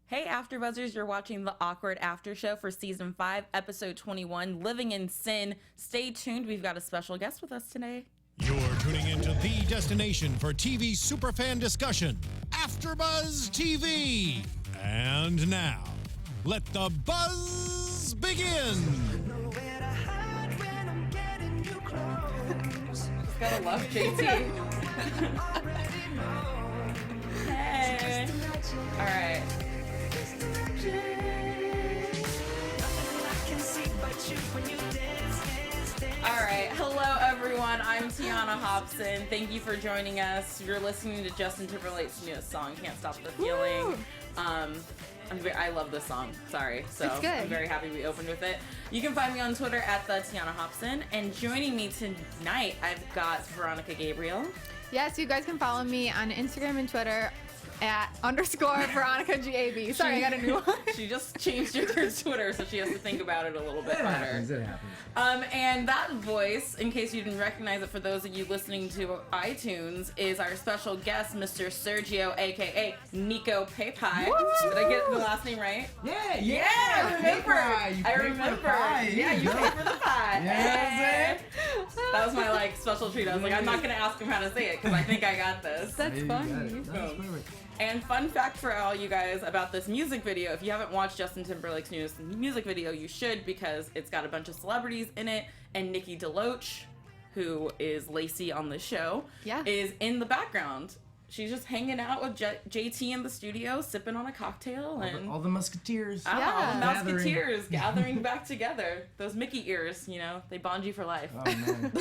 Hey AfterBuzzers, you're watching the Awkward After Show for Season 5, Episode 21, Living in Sin. Stay tuned, we've got a special guest with us today. You're tuning into the destination for TV superfan discussion, AfterBuzz TV. And now, let the buzz begin. Just gotta love JT. Hey. All right. Alright, hello everyone, I'm Tiona Hobson. Thank you for joining us. You're listening to Justin Timberlake's newest song, Can't Stop the Feeling. I love this song, sorry. So it's good. I'm very happy we opened with it. You can find me on Twitter at the Tiona Hobson. And joining me tonight, I've got Veronica Gabriel. Yes, you guys can follow me on Instagram and Twitter at _Veronica GAB. Sorry, I got a new one. She just changed her Twitter, so she has to think about it a little bit better. It happens. And that voice, in case you didn't recognize it for those of you listening to iTunes, is our special guest, Mr. Sergio, aka Niko Pepaj. Did I get the last name right? Yeah, I remember. I remember. Yeah, you pay for the pie. Yeah, That was my special treat. I was like, I'm not gonna ask him how to say it because I think I got this. That's funny. And fun fact for all you guys about this music video, if you haven't watched Justin Timberlake's newest music video, you should, because it's got a bunch of celebrities in it, and Nikki DeLoach, who is Lacey on the show, is in the background. She's just hanging out with JT in the studio, sipping on a cocktail, and all the musketeers. all the musketeers gathering back together. Those Mickey ears, they bond you for life. Oh man,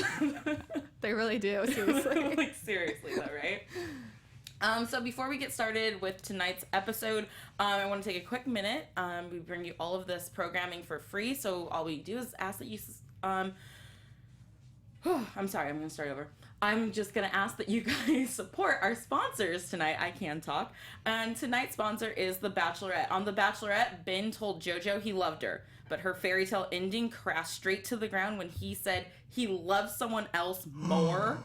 they really do. Seriously. Seriously though, right? So before we get started with tonight's episode, I want to take a quick minute. We bring you all of this programming for free, so all we do is ask that you... I'm sorry, I'm going to start over. I'm just going to ask that you guys support our sponsors tonight. I can talk. And tonight's sponsor is The Bachelorette. On The Bachelorette, Ben told JoJo he loved her, but her fairy tale ending crashed straight to the ground when he said he loved someone else more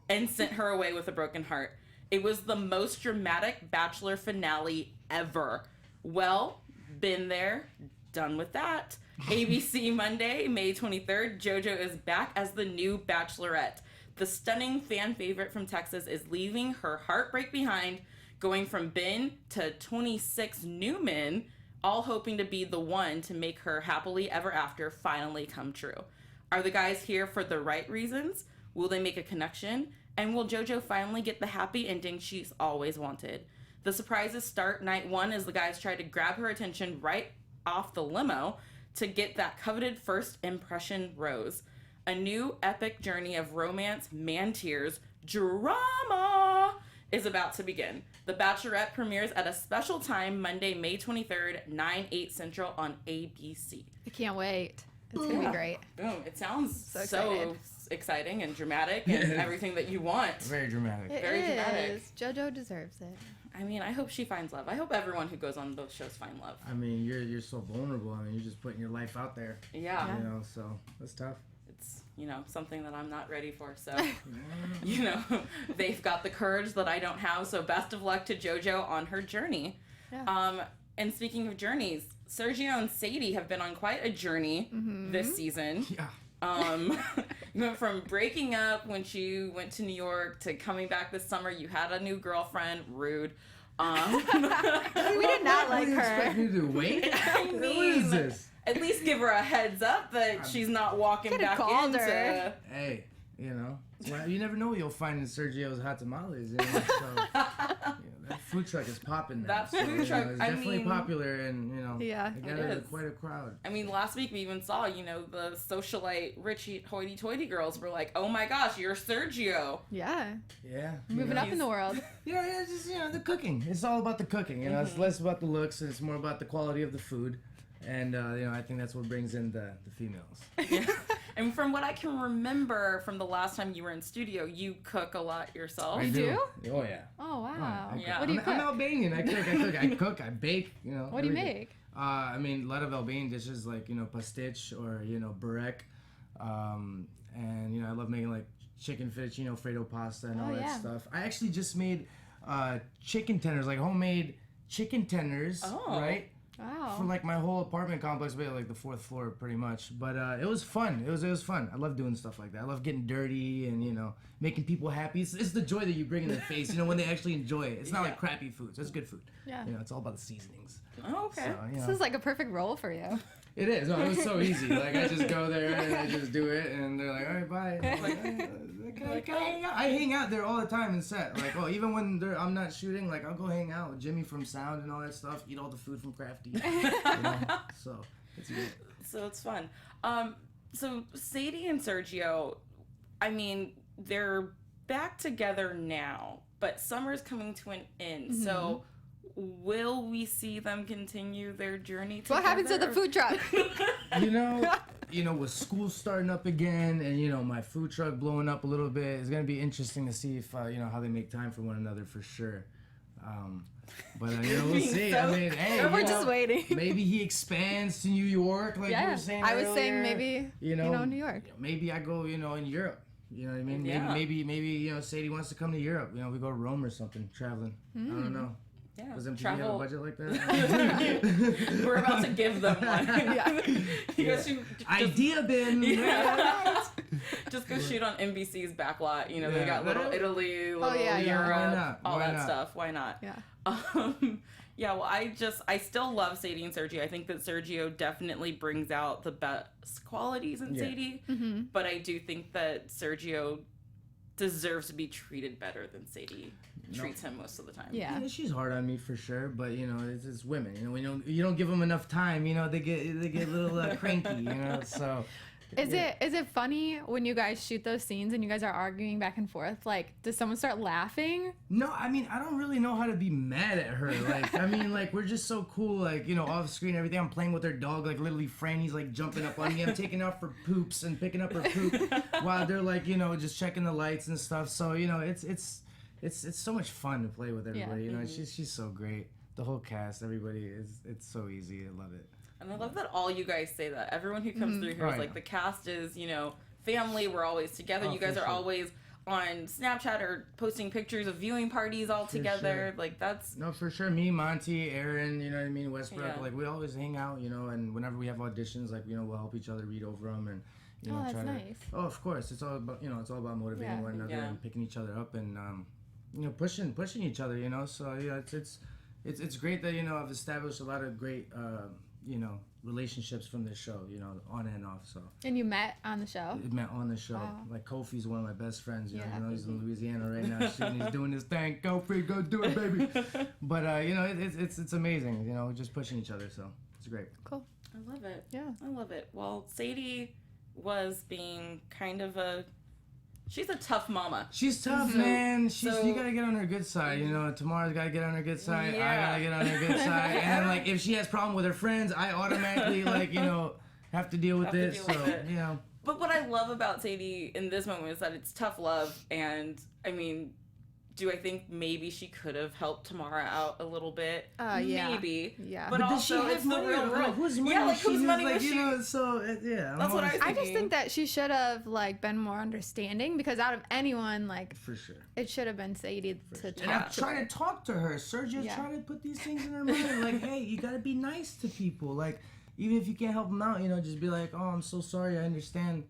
and sent her away with a broken heart. It was the most dramatic Bachelor finale ever. Well, been there, done with that. ABC Monday, May 23rd, JoJo is back as the new Bachelorette. The stunning fan favorite from Texas is leaving her heartbreak behind, going from Ben to 26 new men, all hoping to be the one to make her happily ever after finally come true. Are the guys here for the right reasons? Will they make a connection? And will JoJo finally get the happy ending she's always wanted? The surprises start night one as the guys try to grab her attention right off the limo to get that coveted first impression rose. A new epic journey of romance, man tears, drama is about to begin. The Bachelorette premieres at a special time Monday, May 23rd, 9/8 Central on ABC. I can't wait. It's going to be great. Boom. It sounds so exciting and dramatic and everything that you want. Very dramatic. Very dramatic. JoJo deserves it. I mean, I hope she finds love. I hope everyone who goes on those shows find love. I mean, you're so vulnerable. I mean, you're just putting your life out there. Yeah. So that's tough. It's, something that I'm not ready for. So, they've got the courage that I don't have. So best of luck to JoJo on her journey. Yeah. And speaking of journeys, Sergio and Sadie have been on quite a journey this season. Yeah. You went from breaking up when she went to New York to coming back this summer. You had a new girlfriend. Rude. We did not like her. Expect me to wait? I mean, what is this? At least give her a heads up that she's not walking back into. Her. Hey, well, you never know what you'll find in Sergio's hot tamales. So, that food truck is popping now. That food truck, is definitely popular, and they got quite a crowd. I mean, last week we even saw, the socialite, rich hoity-toity girls were like, "Oh my gosh, you're Sergio." Yeah. Yeah. Moving up in the world. Yeah, just the cooking. It's all about the cooking. It's less about the looks, and it's more about the quality of the food. And I think that's what brings in the females. Yeah. And from what I can remember from the last time you were in studio, you cook a lot yourself. You do? Oh yeah. Oh wow. Yeah. What do you cook? I'm Albanian. I cook. I bake. What do you make? I mean, a lot of Albanian dishes like pastich or burek, and I love making like chicken fettuccine Alfredo pasta and all that stuff. I actually just made chicken tenders, like homemade chicken tenders, right? Wow. For like my whole apartment complex, but like the 4th floor pretty much. But it was fun. It was fun. I love doing stuff like that. I love getting dirty and, you know, making people happy. It's the joy that you bring in their face, you know, when they actually enjoy it. It's not like crappy food. So it's good food. Yeah. You know, it's all about the seasonings. Oh, okay. So, you know, This is like a perfect role for you. it is. No, it was so easy. Like, I just go there and I just do it, and they're like, all right, bye. And I'm like, can I hang out? I hang out there all the time in set. Like, even when I'm not shooting, like, I'll go hang out with Jimmy from sound and all that stuff, eat all the food from Crafty. You know? So, it's good. So it's fun. So Sadie and Sergio, I mean, they're back together now, but summer's coming to an end. Mm-hmm. So will we see them continue their journey together? What happens to the food truck? You know, with school starting up again, and you know, my food truck blowing up a little bit, it's gonna be interesting to see if you know, how they make time for one another for sure. But you know, we'll see. I mean, hey, We're just waiting. Maybe he expands to New York, like you were saying I was earlier. saying maybe New York. Maybe I go, you know, in Europe. You know what I mean? Yeah. Maybe you know, Sadie wants to come to Europe. You know, we go to Rome or something, traveling. I don't know. Yeah, Does MTV have a budget like that? We're about to give them one. Yeah. You guys should Idea bin. just go shoot on NBC's backlot. You know, they Yeah. got little Italy, little yeah. Europe, Why not? all Why that not? stuff. Why not? Yeah. Yeah, well, I still love Sadie and Sergio. I think that Sergio definitely brings out the best qualities in Sadie, but I do think that Sergio deserves to be treated better than Sadie treats him most of the time. Yeah. Yeah, she's hard on me for sure, but you know, it's women. You know, you don't give them enough time. You know, they get a little cranky. You know, so. Is it funny when you guys shoot those scenes and you guys are arguing back and forth? Like, does someone start laughing? No, I mean, I don't really know how to be mad at her. Like, I mean, like, we're just so cool, like, you know, off screen and everything. I'm playing with her dog, like, literally Franny's, like, jumping up on me. I'm taking off for poops and picking up her poop while they're, like, you know, just checking the lights and stuff. So, you know, it's so much fun to play with everybody. You know, she's so great. The whole cast, everybody, it's so easy. I love it. And I love that all you guys say that. Everyone who comes through here is like, the cast is, you know, family. We're always together. You guys are always on Snapchat or posting pictures of viewing parties all together. Sure. Like, that's... No, for sure. Me, Monty, Aaron, you know what I mean? Westbrook. Yeah. Like, we always hang out, you know, and whenever we have auditions, like, you know, we'll help each other read over them and, you know, that's try nice. to... Oh, of course. It's all about, you know, motivating one another and picking each other up and, you know, pushing each other, you know? So, yeah, it's great that, you know, I've established a lot of great, you know, relationships from this show, you know, on and off. So And you met on the show? it met on the show. Wow. Like, Kofi's one of my best friends, you Yeah. know, he's in Louisiana right now shooting, he's doing his thing. Kofi, go do it, baby. But you know, it's amazing, you know, just pushing each other, so it's great. Cool. I love it. Yeah. I love it. Well, Sadie was being kind of she's a tough mama. She's tough, man. You gotta get on her good side, you know. Tamara's gotta get on her good side. Yeah. I gotta get on her good side. And then, like, if she has problem with her friends, I automatically, like, you know, have to deal with it. So, you know. But what I love about Sadie in this moment is that it's tough love, and I mean, do I think maybe she could have helped Tamara out a little bit? Yeah. Maybe. Yeah. But does also, she have it's the money? real Like, world. whose money yeah, like was whose she? money Like, was you she? know, so yeah. That's what I was I just thinking. think that she should have, like, been more understanding, because out of anyone, like, For sure. it should have been Sadie to And talk I'm to. trying to talk to her. Sergio's Yeah. trying to put these things in her mind. Like, hey, you gotta be nice to people. Like, even if you can't help them out, you know, just be like, oh, I'm so sorry. I understand.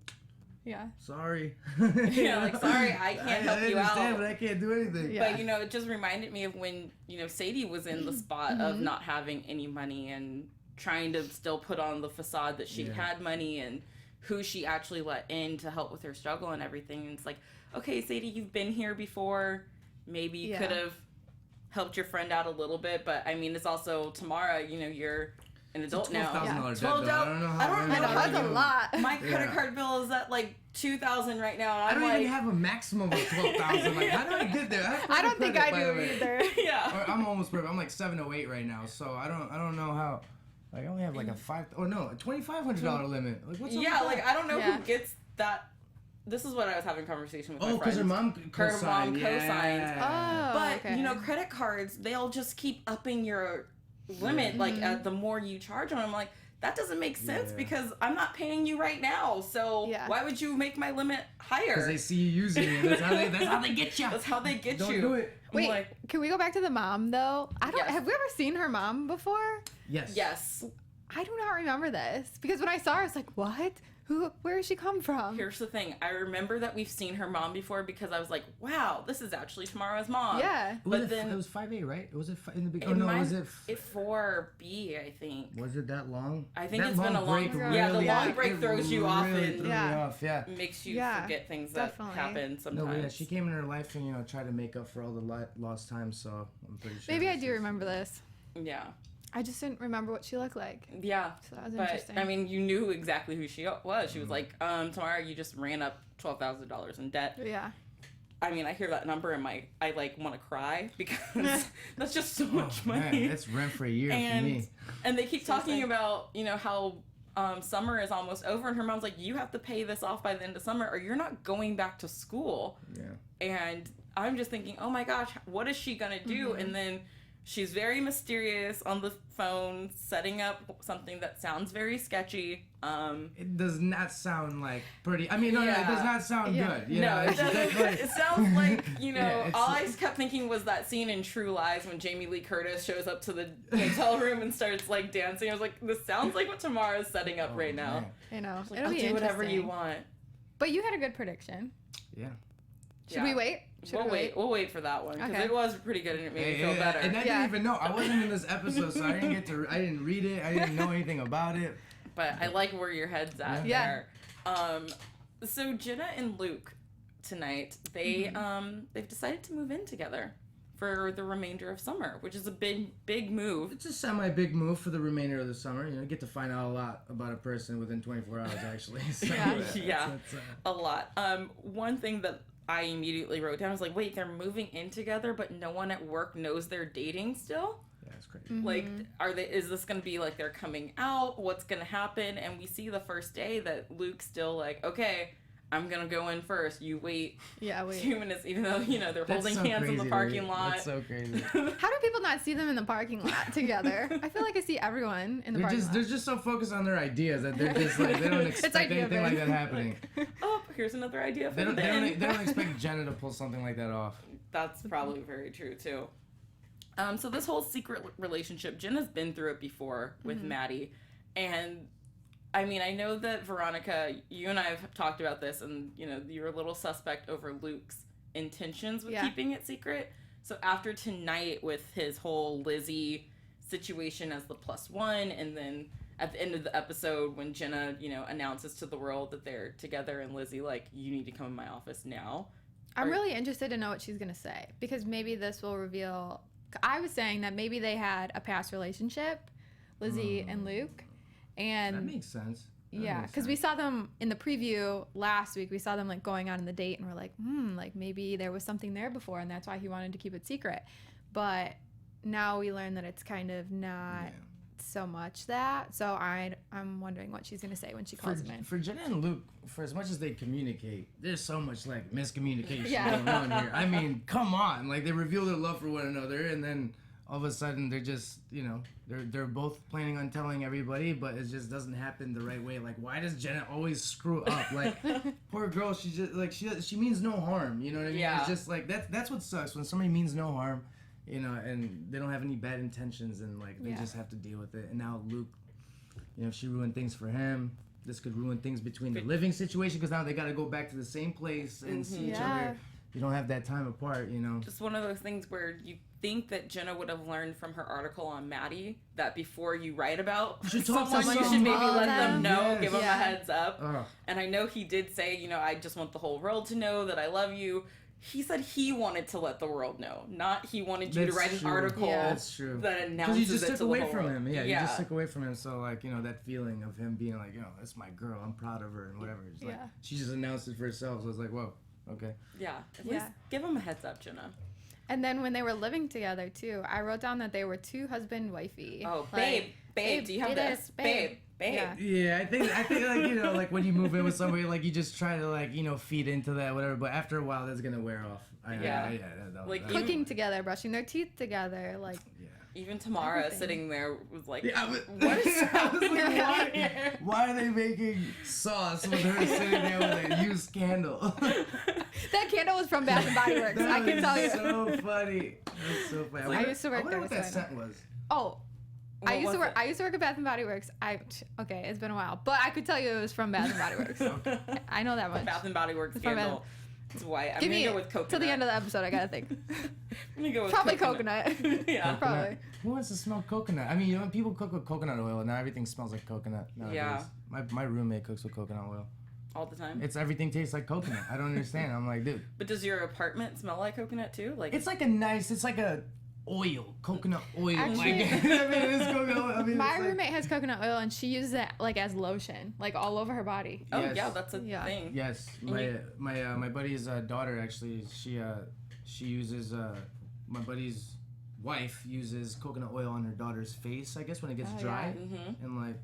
Yeah. Sorry. Yeah, like, sorry, I can't help you I understand, out. but I can't do anything. Yeah. But, you know, it just reminded me of when, you know, Sadie was in the spot of not having any money and trying to still put on the facade that she had money and who she actually let in to help with her struggle and everything. And it's like, okay, Sadie, you've been here before. Maybe you could have helped your friend out a little bit. But, I mean, it's also Tamara, you know, you're an adult now. $12,000 debt $12,000. bill. I don't know how. I don't know. That's a lot. My credit card bill is at like $2,000 right now. And I I'm don't like, even have a maximum of 12,000. Like, how do I get there? I don't think I do either. yeah. Or I'm almost perfect. I'm like 708 right now, so I don't know how. Like, I only have like a $2,500 limit. Like, what's up Yeah, with that? like I don't know Yeah. who gets that. This is what I was having a conversation with my Oh, because friends. her mom co-signed. Her mom co-signed. Oh, But okay. you know, credit cards, they'll just keep upping your limit. Like the more you charge on them, like that doesn't make sense Yeah. because I'm not paying you right now. So Yeah. why would you make my limit higher? Because they see you using it. That's how they get you. That's how they get Don't you. do it. I'm Wait, like, can we go back to the mom though? Yes. Have we ever seen her mom before? Yes. yes. I do not remember this because when I saw her, I was like, what? Where does she come from? Here's the thing. I remember that we've seen her mom before because I was like, wow, this is actually Tamara's mom. Yeah. But then it was 5A, right? Was it in the beginning? Oh no, was it? It 4B, I think. Was it that long? I think that it's been a long break break. Yeah, the really- long break it throws you off really and threw me Yeah. off, yeah. makes you Yeah, forget things that definitely. happen sometimes. No, but yeah, she came in her life and tried to make up for all the lost time. So I'm pretty sure. Maybe I this do is- remember this. Yeah. I just didn't remember what she looked like. Yeah. So that was But, interesting. I mean, you knew exactly who she was. She was like, Tamara, you just ran up $12,000 in debt. Yeah. I mean, I hear that number and I like want to cry because that's just so much Oh, money. man, that's rent for a year and for me. and they keep talking about how summer is almost over, and her mom's like, you have to pay this off by the end of summer or you're not going back to school. Yeah. And I'm just thinking, oh my gosh, what is she gonna do? And then she's very mysterious on the phone, setting up something that sounds very sketchy. It does not sound like pretty. I mean, no, it Yeah. does not sound Yeah. good. You No, know, it it's doesn't. definitely- It sounds like, Yeah, it's- all I kept thinking was that scene in True Lies when Jamie Lee Curtis shows up to the hotel room and starts like dancing. I was like, this sounds like what Tamara's setting up Oh, right now. man. I know. Like, It'll I'll be do whatever you interesting. want. But you had a good prediction. Yeah. Should Yeah. we wait? Should We'll we wait. We'll wait for that one because Okay. it was pretty good and it made me feel better. And I Yeah. didn't even know. I wasn't in this episode, so I didn't get to. I didn't read it. I didn't know anything about it. But I like where your head's at Yeah. there. So Jenna and Luke tonight, they've decided to move in together for the remainder of summer, which is a big move. It's a semi-big move for the remainder of the summer. You get to find out a lot about a person within 24 hours, actually. So, Yeah. that's, A lot. One thing that I immediately wrote down was like, wait, they're moving in together, but no one at work knows they're dating still? yeah, it's crazy. Like, is this going to be like they're coming out? What's going to happen? And we see the first day that Luke's still like, okay, I'm going to go in first. You wait Yeah, wait. 2 minutes, even though, they're That's holding so hands in crazy the to parking me. lot. That's so crazy. How do people not see them in the parking lot together? I feel like I see everyone in the parking lot. They're just so focused on their ideas that they're just like they don't expect idea anything like bit. that happening. Oh, here's another idea for They the don't, bin. they don't expect Jenna to pull something like that off. That's probably very true too. So this whole secret relationship, Jenna's been through it before with Maddie, and I mean, I know that Veronica, you and I have talked about this, and you're a little suspect over Luke's intentions with Yeah. keeping it secret. So after tonight with his whole Lizzie situation as the +1, and then at the end of the episode when Jenna, announces to the world that they're together, and Lizzie like, you need to come in my office now. I'm really interested to know what she's going to say because maybe this will reveal. I was saying that maybe they had a past relationship, Lizzie and Luke. And That makes sense. That yeah, makes because we sense. saw them in the preview last week. We saw them like going on the date, and we're like, like maybe there was something there before, and that's why he wanted to keep it secret. But now we learn that it's kind of not so much that. So I'm wondering what she's gonna say when she calls him in. For Jenna and Luke, for as much as they communicate, there's so much like miscommunication Yeah. going on here. I mean, come on, like they reveal their love for one another, and then all of a sudden they're just, they're both planning on telling everybody, but it just doesn't happen the right way. Like, why does Jenna always screw up? Like, poor girl, she just like she means no harm. You know what I mean? Yeah. It's just like that's what sucks when somebody means no harm. And they don't have any bad intentions, and like they Yeah. just have to deal with it. And now Luke, she ruined things for him. This could ruin things between the living situation because now they got to go back to the same place and see each Yeah. other. You don't have that time apart, Just one of those things where you think that Jenna would have learned from her article on Maddie that before you write about should talk to someone, you should someone. maybe let Them. them know, Yes. give them a Yeah. heads up. Ugh. And I know he did say, I just want the whole world to know that I love you. He said he wanted to let the world know, not he wanted you to That's write an true. article Yeah. That's true. that Because announces you just it took to the away whole from world. him. Yeah, you just took away from him. So like, that feeling of him being like, that's my girl. I'm proud of her and whatever. It's like Yeah. she just announced it for herself. So it's like, whoa, okay. Yeah, at Yeah. least give him a heads up, Jenna. And then when they were living together too, I wrote down that they were too husband wifey. Oh, Like, babe, do you have do this? Babe. Yeah. Yeah, I think like like when you move in with somebody, like you just try to like feed into that whatever. But after a while, that's gonna wear off. Yeah. Like Like, that- Cooking together, brushing their teeth together, like yeah. Even Tamara Everything. sitting there was like, Yeah, what is happening like, here? why are they making sauce with her sitting there with a used candle? That candle was from Bath and Body Works. I can tell you. So funny. That's so funny. I used to work I wonder there, what so that I know. scent was. Oh, What I used to was work. it? I used to work at Bath and Body Works. Okay, it's been a while, but I could tell you it was from Bath and Body Works. I know that much. Bath and Body Works It's from candle. It's white. I'm Give gonna me go with coconut. till the end of the episode. I gotta think. I'm gonna go with Probably coconut. Yeah. Probably. Who wants to smell coconut? I mean, you know, when people cook with coconut oil, now everything smells like coconut nowadays. Yeah. My roommate cooks with coconut oil. All the time. It's everything tastes like coconut. I don't understand. I'm like, dude, But does your apartment smell like coconut too? Like it's like a oil, coconut oil. Actually- like, I mean, it's coconut oil. I mean, My it's like- roommate has coconut oil, and she uses it like as lotion, like all over her body. oh Yes. yeah, that's a Yeah. thing. Yes, my buddy's daughter actually, she uses my buddy's wife uses coconut oil on her daughter's face. I guess when it gets Oh, dry, Mm-hmm. and like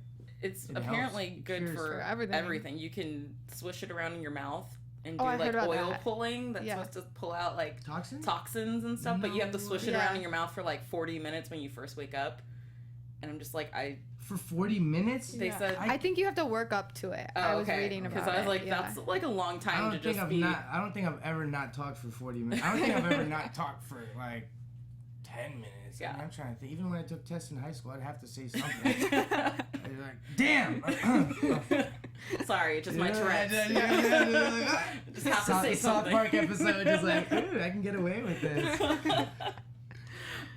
It's It apparently helps. good Cures for for everything. You can swish it around in your mouth and Oh, do I like heard about oil that. pulling that's Yeah. supposed to pull out like toxins. toxins and stuff, but you have to No swish it way. around Yeah. in your mouth for like 40 minutes when you first wake up. And I'm just like, For 40 minutes. They said- I think you have to work up to it. I was reading about it. Because I was like, yeah. that's like a long I time to don't think just I've be. I don't think I've ever not talked for 40 minutes. I don't think I've ever not talked for like 10 minutes. Yeah. I mean, I'm trying to think. Even when I took tests in high school, I'd have to say something. I'd be like, damn. Sorry, just my Tourette's. Yeah. Just have to say South something. Park episode, just like, ooh, I can get away with this.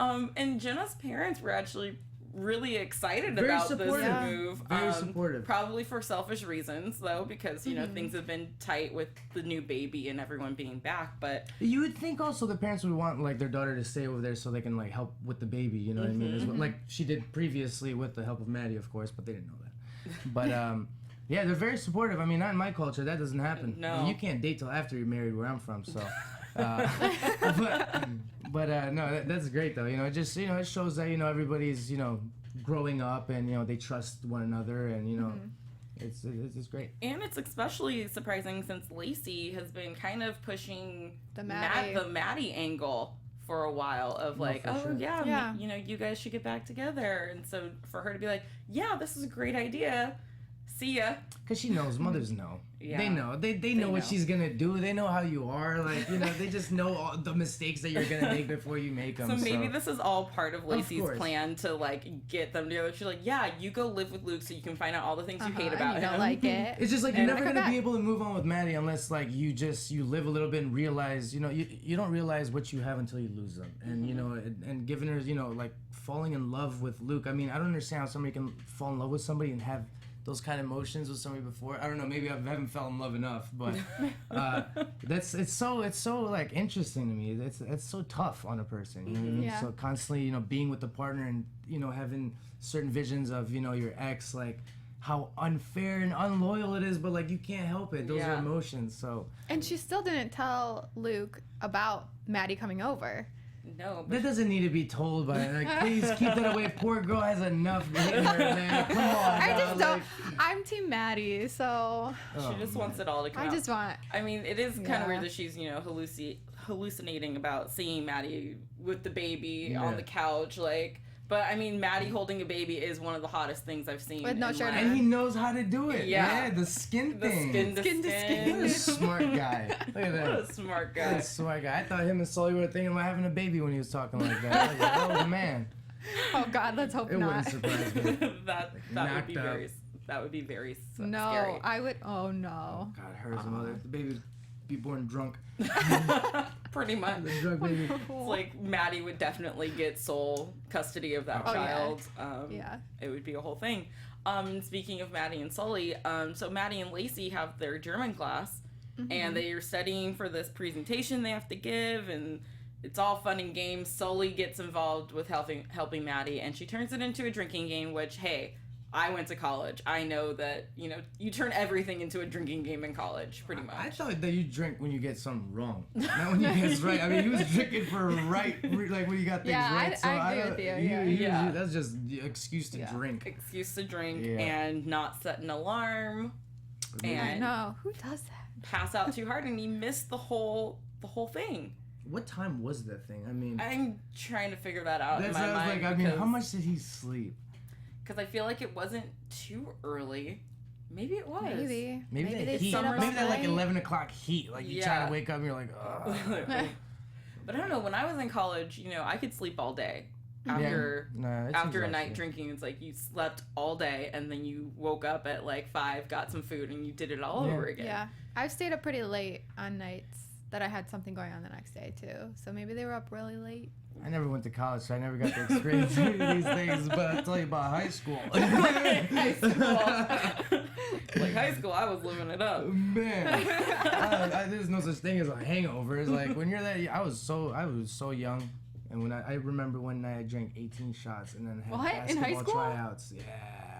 And Jenna's parents were actually really excited Very about supportive. this Yeah. move. Very supportive. Probably for selfish reasons, though, because, you know, things have been tight with the new baby and everyone being back. But You would think also the parents would want like their daughter to stay over there so they can like help with the baby, you know what I mean? As well, like she did previously with the help of Maddie, of course, but they didn't know that. But yeah, they're very supportive. I mean, not in my culture, that doesn't happen. No. I mean, you can't date till after you're married where I'm from, so. But no, that's great though. You know, it just it shows that everybody's growing up and they trust one another and it's great. And it's especially surprising since Lacey has been kind of pushing The Maddie. the Maddie angle for a while of like, for oh sure. yeah, Yeah. you guys should get back together. And so for her to be like, yeah, this is a great idea. See ya. Cause she knows, mothers know. Yeah. They know. They know what know. she's gonna do. They know how you are. Like they just know all the mistakes that you're gonna make before you make them. So maybe this is all part of Lacey's course. plan to like get them together. She's like, yeah, you go live with Luke so you can find out all the things you hate And about you don't him. like it. It's just like you're And- never Come gonna back. be able to move on with Maddie unless like you live a little bit and realize you don't realize what you have until you lose them. And and giving her like falling in love with Luke. I mean, I don't understand how somebody can fall in love with somebody and have those kind of emotions with somebody before. I don't know, maybe I haven't fell in love enough, but it's so like interesting to me. It's so tough on a person. You know what I mean? Yeah. So constantly being with the partner and having certain visions of your ex, like how unfair and unloyal it is, but like you can't help it. Those are Yeah. emotions. So And she still didn't tell Luke about Maddie coming over. No, but that doesn't need to be told by like please keep that away. Poor girl has enough hitting her, man. Come on. I now, just don't. like- I'm Team Maddie, so she just wants it all to come I out. just want. I mean, it is kind Yeah. of weird that she's, hallucinating about seeing Maddie with the baby Yeah. on the couch, like. But I mean, Maddie holding a baby is one of the hottest things I've seen. With no in shirt life. on. And he knows how to do it. Yeah. The skin The thing. skin to Skin to skin. What a smart guy. Look at What that. a smart What guy. a smart guy. I thought him and Sully were thinking about having a baby when he was talking like that. I was like, oh, the man. Oh God, let's hope It not. wouldn't surprise me. that would be very No, scary. I would. Oh no. God, her as a mother. The baby would be born drunk. Pretty much. The drunk baby. It's like Maddie would definitely get sole custody of that Oh, yeah. child. Yeah. It would be a whole thing. Speaking of Maddie and Sully, so Maddie and Lacey have their German class, and they are studying for this presentation they have to give, and it's all fun and games. Sully gets involved with helping Maddie, and she turns it into a drinking game, which, hey, I went to college. I know that, you turn everything into a drinking game in college, pretty much. I thought that you drink when you get something wrong, not when you get it right. I mean, he was drinking for like when you got things Yeah, right. So I agree don't- with you, he- yeah. he was- Yeah. That's just the excuse to drink. Excuse to drink Yeah. and not set an alarm I and know. Who does that? pass out too hard, and he missed the whole thing. what time was that thing? I mean, I'm trying to figure that out in that's my what I was mind. like. I mean, how much did he sleep? Because I feel like it wasn't too early. Maybe it was. Maybe Maybe they that heat. stayed up Maybe all that like night. 11 o'clock heat. Like you try to wake up and you're like, ugh. But I don't know. When I was in college, you know, I could sleep all day. After No, it after seems a night like drinking, it's like you slept all day and then you woke up at like 5, got some food, and you did it all over again. Yeah, I've stayed up pretty late on nights that I had something going on the next day too. So maybe they were up really late. I never went to college, so I never got to experience any of these things. But I'll tell you about high school. High school. Like high school, I was living it up. Man, there's no such thing as a hangover. It's like when you're that. I was so young, and when I remember one night I drank 18 shots and then had What? In basketball high school? tryouts. Yeah,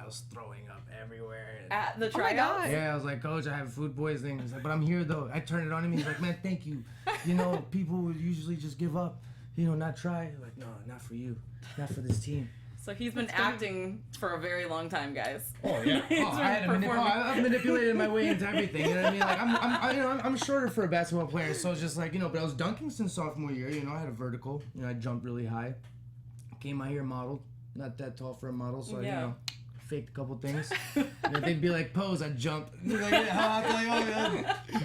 I was throwing up everywhere. At the Oh my tryouts? God. Yeah, I was like, Coach, I have food poisoning. He's like, but I'm here though. I turned it on him. He's like, man, thank you. You know, people would usually just give up. You know, not try. I'm like, no, not for you. Not for this team. So he's been acting for a very long time, guys. Oh yeah. He's Oh, been I've manipulated my way into everything. You know what I mean? Like I'm shorter for a basketball player, so it's just like, you know. But I was dunking since sophomore year. You know, I had a vertical. You know, I jumped really high. Came out here modeled. Not that tall for a model, so Yeah. you know, faked a couple things. You know, they'd be like, pose, I'd jump. They're like, yeah, I'll tell you, oh, yeah.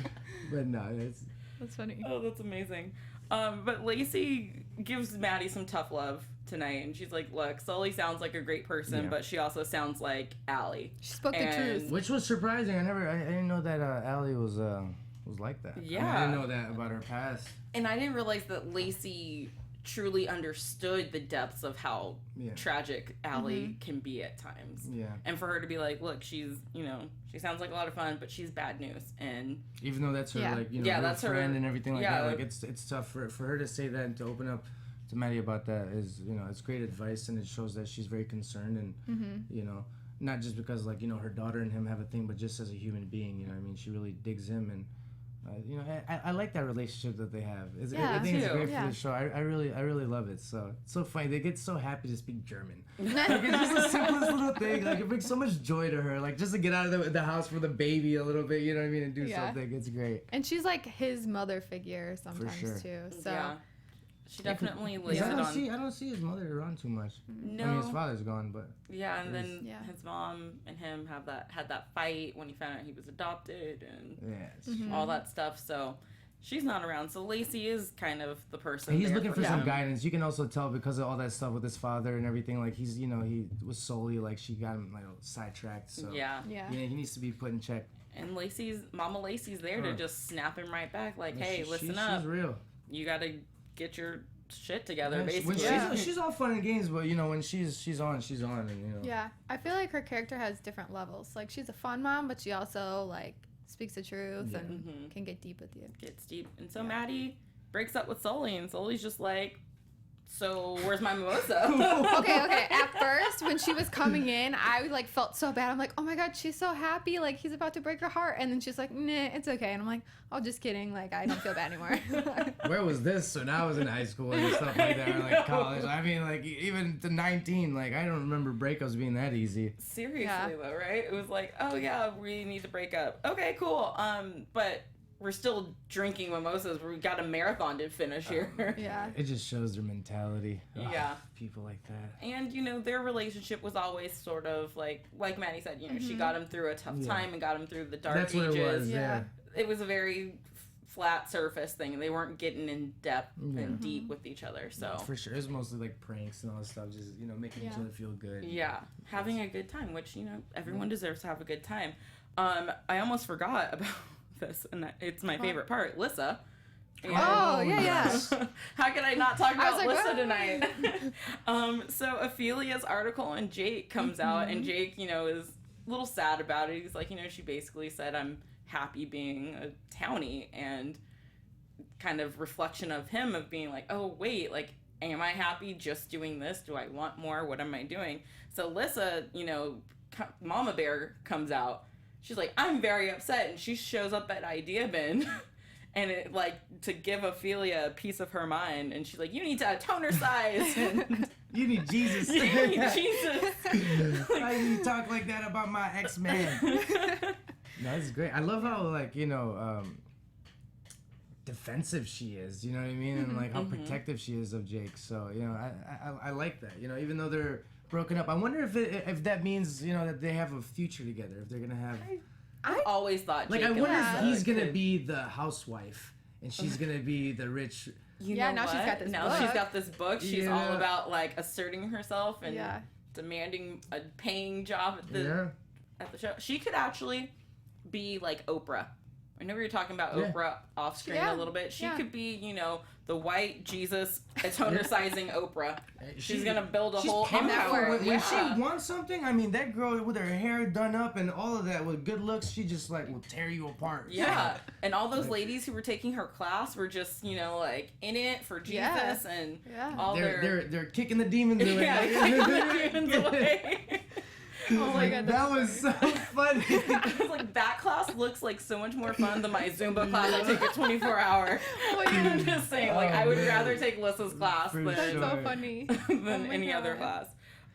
But no, it's. That's funny. Oh, that's amazing. But Lacey gives Maddie some tough love tonight, and she's like, look, Sully sounds like a great person, Yeah. but she also sounds like Allie. She spoke the And- truth. Which was surprising. I didn't know that Allie was like that. I mean, I Yeah. didn't know that about her past. And I didn't realize that Lacey truly understood the depths of how Yeah. tragic Allie can be at times. Yeah. And for her to be like, look, she's, you know, she sounds like a lot of fun, but she's bad news. And Even though that's her, Yeah. like, you know, Yeah, her that's her- friend and everything like yeah. that. Like, it's tough for her to say that and to open up to Maddie about that is, you know, it's great advice, and it shows that she's very concerned and, you know, not just because, like, you know, her daughter and him have a thing, but just as a human being, you know what I mean? She really digs him, and, you know, I like that relationship that they have. Yeah, I think it's too. great Yeah. for the show. I really love it. So, it's so funny. They get so happy to speak German. Like, it's just the simplest little thing. Like, it brings so much joy to her. Like, just to get out of the house for the baby a little bit, you know what I mean, and do Yeah. something. It's great. And she's like his mother figure sometimes sure. too. So yeah, she definitely lays I it don't on. see his mother around too much. No. I mean, his father's gone, but Yeah, and then Yeah. his mom and him had that fight when he found out he was adopted and yeah. Mm-hmm. all that stuff. So she's not around. So Lacey is kind of the person. He's there looking for some him. guidance. You can also tell because of all that stuff with his father and everything. Like he was solely like she got him like sidetracked. So Yeah. yeah. he needs to be put in check. And Mama Lacey's there to just snap him right back. Like, hey, listen She's up. real. You got to get your shit together, When basically. she's all fun and games, but you know when she's on, and you know. Yeah, I feel like her character has different levels. Like she's a fun mom, but she also like speaks the truth and can get deep with you. Gets deep. And so Maddie breaks up with Sully, and Sully's just like, so where's my mimosa? Okay. At first, when she was coming in, I like felt so bad. I'm like, oh my god, she's so happy. Like he's about to break her heart, and then she's like, nah, it's okay. And I'm like, oh, just kidding. Like I don't feel bad anymore. Where was this? So now I was in high school and stuff like that, or like college. I mean, like even to 19, like I don't remember breakups being that easy. Seriously Yeah. though, right? It was like, oh yeah, we need to break up. Okay, cool. But we're still drinking mimosas. We got a marathon to finish here. Yeah. It just shows their mentality. Ugh, Yeah. people like that. And you know, their relationship was always sort of like Maddie said, you know, she got him through a tough time and got him through the dark That's ages. what it was. Yeah. Yeah. It was a very flat surface thing, and they weren't getting in depth and deep with each other. So For sure, it was mostly like pranks and all this stuff, just making each Yeah. other feel good. yeah, having a good time, which you know everyone deserves to have a good time. I almost forgot about this, and it's my favorite part, Lissa. And- Oh yeah. How could I not talk I about was like, Lissa "What?" tonight? So Ophelia's article in Jake comes out, and Jake, you know, is a little sad about it. He's like, you know, she basically said, I'm happy being a townie, and kind of reflection of him of being like, oh, wait, like, am I happy just doing this? Do I want more? What am I doing? So Lissa, you know, Mama Bear comes out. She's like, I'm very upset. And she shows up at Idea Bin and it like to give Ophelia a piece of her mind. And she's like, you need to tone her size. And You need Jesus. you need Jesus. Why do you talk like that about my ex-man? No, this is great. I love how, like, defensive she is, you know what I mean, and like how protective she is of Jake. So you know, I like that. You know, even though they're broken up, I wonder if that means, you know, that they have a future together. If they're gonna have, I've always thought like, Jake I wonder and if Lisa he's gonna could- be the housewife and she's gonna be the rich. You Yeah, know now she's what? got this Now book. she's got this book. She's all Yeah. about like asserting herself and Yeah. demanding a paying job at the Yeah. show. She could actually be like Oprah. I know we were talking about Yeah. Oprah off screen Yeah. a little bit. She Yeah. could be, you know, the white Jesus atonicizing Oprah. She's She- gonna build a She's whole powerful. empire. When Yeah. she wants something, I mean, that girl with her hair done up and all of that with good looks, she just like will tear you apart. Yeah, and all those ladies who were taking her class were just, you know, like in it for Jesus Yeah. and Yeah. all They're kicking the demons away. yeah, kicking the demons away. Oh my god, That was so funny. I was like, that class looks like so much more fun than my Zumba class I take at 24-hour. Oh my God. I'm just saying, like, I would man. rather take Lissa's class For than, That's so Sure. funny. than Oh my any other God.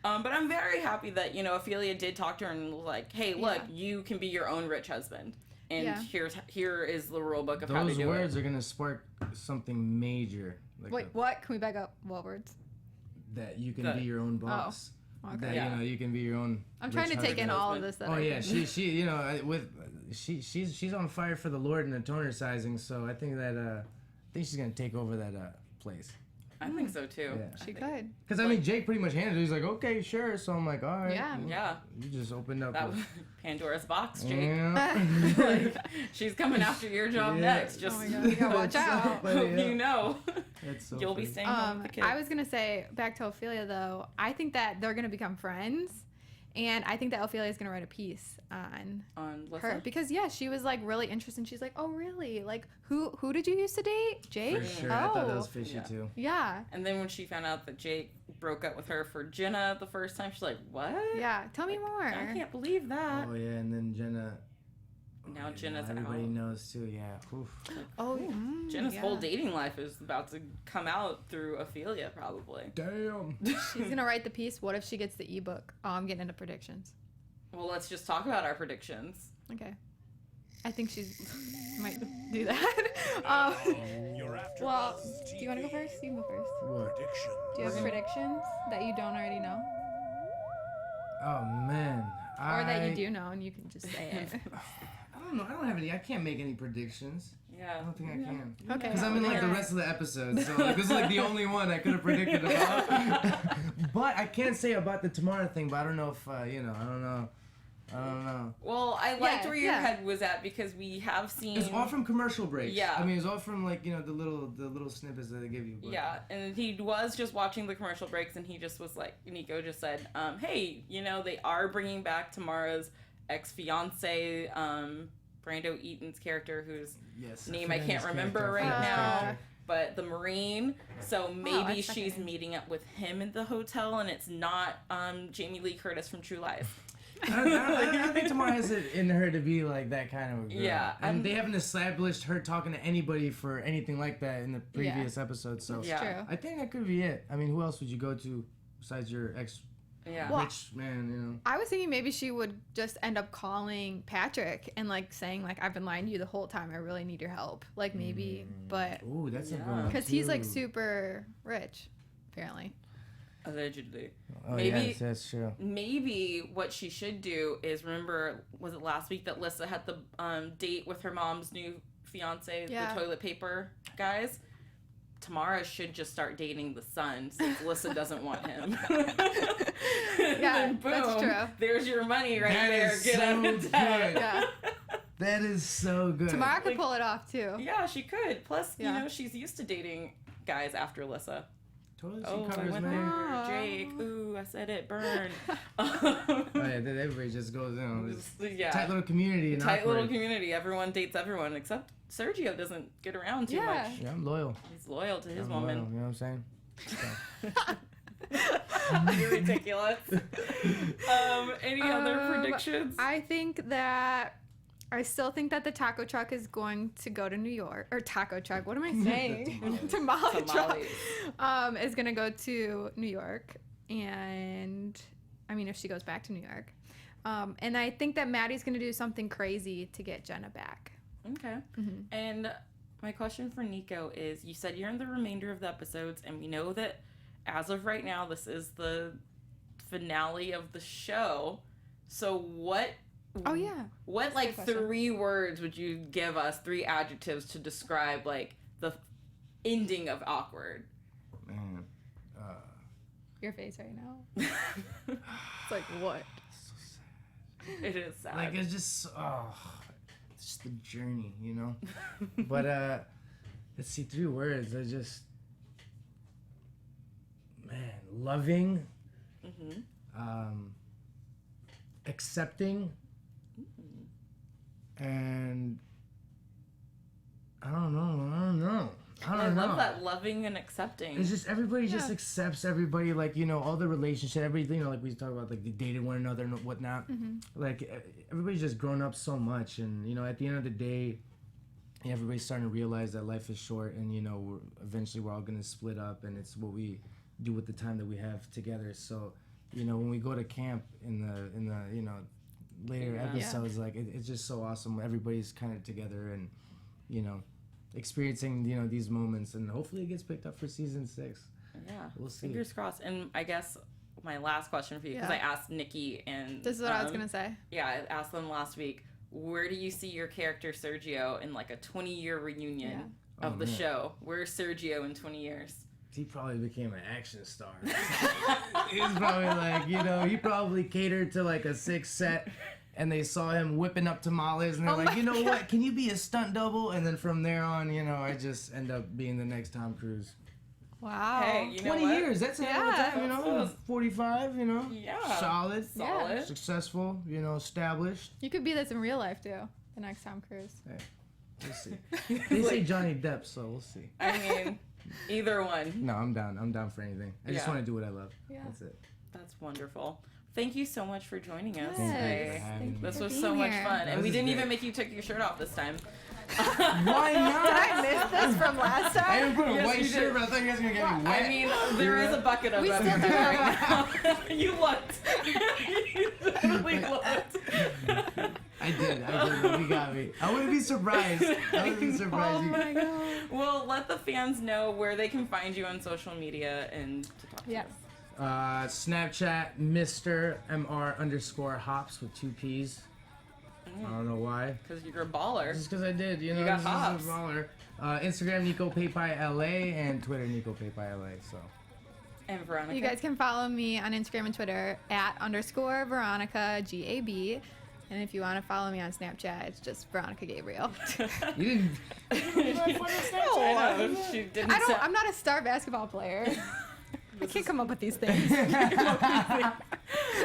class. But I'm very happy that, you know, Ophelia did talk to her and was like, hey, look, Yeah. you can be your own rich husband. And Yeah. here is the rule book of how to Those do words it. are gonna spark something major. Like Wait, what? Can we back up? What words? that you can That- be your own boss. Okay. That Yeah. you know you can be your own. I'm trying to rich take in husband. all of this. That Oh I yeah, can. she you know she's on fire for the Lord and the tonercizing. So I think that I think she's gonna take over that place. I think so, too. Yeah. I She think- could. Cause I mean Jake pretty much handled it. He's like, okay, sure. So I'm like, all right. Yeah. Yeah. You just opened up. That was Pandora's box, Jake. Yeah. Like, she's coming after your job Yeah. next. Just Oh my God, you gotta watch That's so out. funny, hope yeah. you know. That's so You'll be funny. staying home with the kids. I was gonna say back to Ophelia though. I think that they're gonna become friends, and I think that Ophelia is gonna write a piece on on her Lissa. because she was like really interested. And she's like, oh really? Like who did you used to date? Jake? For sure. Oh. I thought that was fishy Yeah. too. Yeah. And then when she found out that Jake broke up with her for Jenna the first time, she's like, what? Yeah. Tell me more. I can't believe that. Oh yeah, and then Jenna. Now yeah, Jenna's everybody out. knows too. Yeah. Oof. Oh, Jenna's yeah. whole dating life is about to come out through Ophelia, probably. Damn. She's gonna write the piece. What if she gets the ebook? Oh, I'm getting into predictions. Well, let's just talk about our predictions. Okay. I think she's might do that. Well, do you want to go first? You can go first. What? Do you have predictions that you don't already know, Oh man. or that you do know and you can just say it? I don't know. I don't have any. I can't make any predictions. Yeah. I don't think I can. Okay. Because I'm in like the rest of the episodes, so like, this is like the only one I could have predicted about. But I can say about the Tamara thing, but I don't know if you know. I don't know. Well, I liked Yeah, where your yeah. head was at because we have seen. It's all from commercial breaks. Yeah. I mean, it's all from like, you know, the little snippets that they give you. But Yeah, and he was just watching the commercial breaks, and he just was like, Niko just said, hey, you know, they are bringing back Tamara's ex-fiance, Brando Eaton's character, whose Yes. name I forget can't his remember character. right I forget his now, character. but the Marine. So maybe that's she's second. meeting up with him in the hotel, and it's not Jamie Lee Curtis from True Lies. I don't think Tamara has it in her to be like that kind of a girl. Yeah, and I'm- they haven't established her talking to anybody for anything like that in the previous episode. So Yeah. True. I think that could be it. I mean, who else would you go to besides your ex Yeah. Well, rich man? You know. I was thinking maybe she would just end up calling Patrick and like saying like I've been lying to you the whole time. I really need your help. Like maybe, but Ooh, that's a Yeah. good one. because he's like too. super rich, apparently. Allegedly. Oh, maybe- yes, that's true. Maybe what she should do is remember, was it last week that Lissa had the date with her mom's new fiance, Yeah. the toilet paper guys? Tamara should just start dating the son since Lissa doesn't want him. Yeah, And that's true. There's your money right That there. is Get out so of debt. good. Yeah. That is so good. Tamara could Like- pull it off too. Yeah, she could. Plus, Yeah. you know, she's used to dating guys after Alyssa. Totally, she Oh, I covers, went man. there. Jake. Ooh, I said it. Burn. Oh, yeah, then everybody just goes, you know, it's yeah. tight little community and Tight little awkward. community. Everyone dates everyone except Sergio doesn't get around too Yeah. much. Yeah, I'm loyal. He's loyal to his I'm loyal, woman. you know what I'm saying? You're ridiculous. Any other predictions? I think that I still think that the taco truck is going to go to New York, or taco truck. What am I saying? Tamale truck Tamales. is going to go to New York, and I mean if she goes back to New York, and I think that Maddie's going to do something crazy to get Jenna back. Okay. Mm-hmm. And My question for Niko is, you said you're in the remainder of the episodes, and we know that as of right now, this is the finale of the show. So what... Oh, yeah. What, That's a like, good question. 3 words would you give us, 3 adjectives to describe, like, the ending of Awkward? Man, Your face right now. It's like, what? so sad. It is sad. Like, it's just the journey, you know. But let's see, 3 words. I just, man, loving, accepting, and I don't know. I love that, loving and accepting. It's just everybody just accepts everybody, like, you know, all the relationship, everything, you know, like we talk about, like, they dated one another and whatnot. Like, everybody's just grown up so much, and, you know, at the end of the day, everybody's starting to realize that life is short, and, you know, eventually we're all gonna split up, and it's what we do with the time that we have together. So, you know, when we go to camp in the you know, later episodes, like, it's just so awesome. Everybody's kind of together, and, you know, experiencing, you know, these moments, and hopefully it gets picked up for season 6. Yeah, we'll see. Fingers crossed. And I guess my last question for you, because I asked Nikki and This is what I was gonna say. Yeah, I asked them last week. Where do you see your character Sergio in like a 20-year reunion of the show? Where's Sergio in 20 years? He probably became an action star. He's probably like, you know, he probably catered to like a 6 set, and they saw him whipping up tamales, and they're like, you know what, can you be a stunt double? And then from there on, you know, I just end up being the next Tom Cruise. Wow. Hey, you know 20 what? years, that's a hell of a time, you know, That's- 45, you know, Yeah. solid, Solid. successful, you know, established. You could be this in real life too. The next Tom Cruise. Hey, we'll see. They say Johnny Depp, so we'll see. I mean, either one. No, I'm down for anything. I just Yeah. want to do what I love. Yeah. That's it. That's wonderful. Thank you so much for joining us Yes. today. Thank you for This for was being so much here. fun, and we This is didn't great. even make you take your shirt off this time. Why not? Did I miss this from last I time? didn't put a Yes, white you shirt, did. but I thought you guys were gonna get me wet. I mean, there is a bucket of We them still do right now. You looked. You definitely looked. I did. But you got me. I wouldn't be surprised. I wouldn't be surprised. Oh my god. Well, let the fans know where they can find you on social media and to talk to Yes. you. Snapchat, Mr. MR_Hops with 2 P's. I don't know why. Because you're a baller. Just because I did, you know. You got this hops. is a baller. Instagram, Niko Pepaj LA, and Twitter, Niko Pepaj LA. So. And Veronica. You guys can follow me on Instagram and Twitter @_Veronica GAB. And if you want to follow me on Snapchat, it's just Veronica Gabriel. You didn't. I know, she didn't say- I'm not a star basketball player. I can't come up with these things.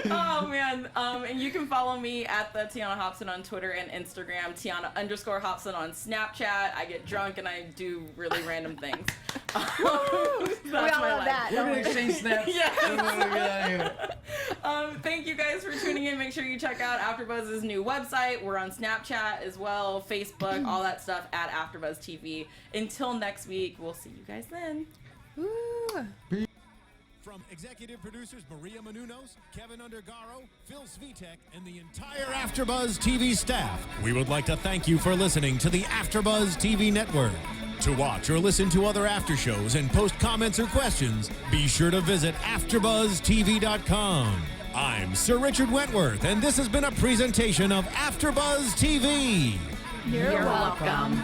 Oh man, and you can follow me at the Tiona Hobson on Twitter and Instagram, Tiona_Hobson on Snapchat. I get drunk and I do really random things. That's We all my love life. that. We're don't gonna we? exchange snaps. Yes. We're gonna get out of here. Thank you guys for tuning in. Make sure you check out AfterBuzz's new website. We're on Snapchat as well, Facebook, all that stuff at AfterBuzz TV. Until next week, we'll see you guys then. Woo. From executive producers Maria Menounos, Kevin Undergaro, Phil Svitek, and the entire AfterBuzz TV staff, we would like to thank you for listening to the AfterBuzz TV network. To watch or listen to other after shows and post comments or questions, be sure to visit AfterBuzzTV.com. I'm Sir Richard Wentworth, and this has been a presentation of AfterBuzz TV. You're welcome.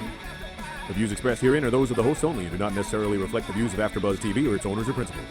The views expressed herein are those of the hosts only and do not necessarily reflect the views of AfterBuzz TV or its owners or principals.